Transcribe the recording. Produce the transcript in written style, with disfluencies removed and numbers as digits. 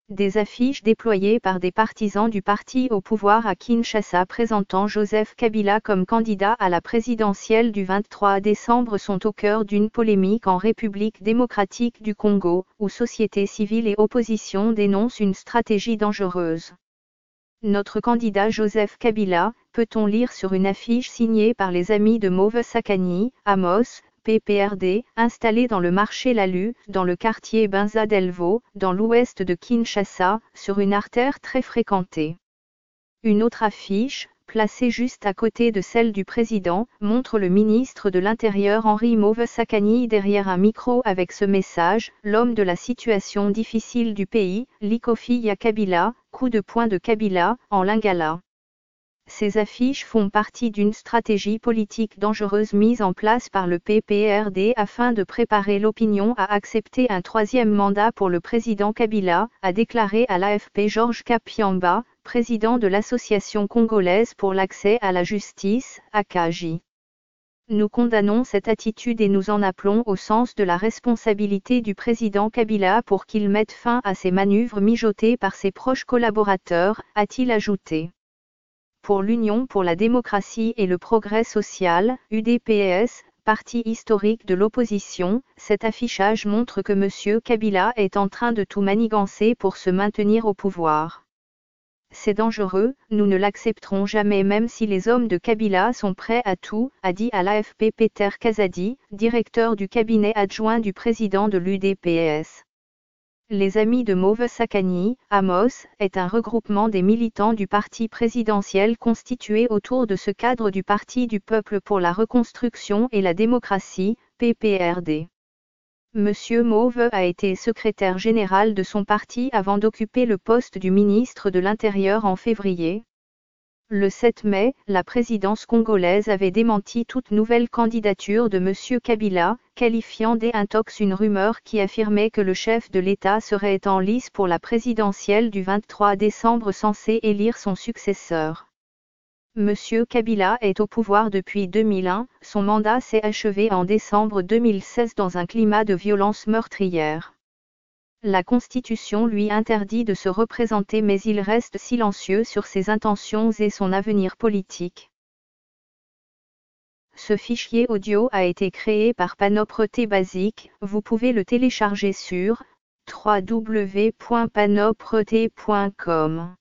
Des affiches déployées par des partisans du parti au pouvoir à Kinshasa présentant Joseph Kabila comme candidat à la présidentielle du 23 décembre sont au cœur d'une polémique en République démocratique du Congo, où société civile et opposition dénoncent une stratégie dangereuse. Notre candidat Joseph Kabila, peut-on lire sur une affiche signée par les amis de Mauve Sakani, Amos, PPRD, installé dans le marché Lalu, dans le quartier Benza Delvo, dans l'ouest de Kinshasa, sur une artère très fréquentée. Une autre affiche, placée juste à côté de celle du président, montre le ministre de l'Intérieur Henri Mauve Sakani derrière un micro avec ce message: l'homme de la situation difficile du pays, Likofi ya Kabila, coup de poing de Kabila, en Lingala. Ces affiches font partie d'une stratégie politique dangereuse mise en place par le PPRD afin de préparer l'opinion à accepter un troisième mandat pour le président Kabila, a déclaré à l'AFP Georges Kapiamba, président de l'Association congolaise pour l'accès à la justice, ACAJ. Nous condamnons cette attitude et nous en appelons au sens de la responsabilité du président Kabila pour qu'il mette fin à ces manœuvres mijotées par ses proches collaborateurs, a-t-il ajouté. Pour l'Union pour la démocratie et le progrès social, UDPS, parti historique de l'opposition, cet affichage montre que M. Kabila est en train de tout manigancer pour se maintenir au pouvoir. C'est dangereux, nous ne l'accepterons jamais même si les hommes de Kabila sont prêts à tout, a dit à l'AFP Peter Kazadi, directeur du cabinet adjoint du président de l'UDPS. Les Amis de Mauve Sakani, Amos, est un regroupement des militants du parti présidentiel constitué autour de ce cadre du Parti du peuple pour la reconstruction et la démocratie, PPRD. Monsieur Mauve a été secrétaire général de son parti avant d'occuper le poste du ministre de l'Intérieur en février. Le 7 mai, la présidence congolaise avait démenti toute nouvelle candidature de M. Kabila, qualifiant d'intox une rumeur qui affirmait que le chef de l'État serait en lice pour la présidentielle du 23 décembre censée élire son successeur. M. Kabila est au pouvoir depuis 2001, son mandat s'est achevé en décembre 2016 dans un climat de violence meurtrière. La Constitution lui interdit de se représenter mais il reste silencieux sur ses intentions et son avenir politique. Ce fichier audio a été créé par Panopre Basic, vous pouvez le télécharger sur www.panopret.com.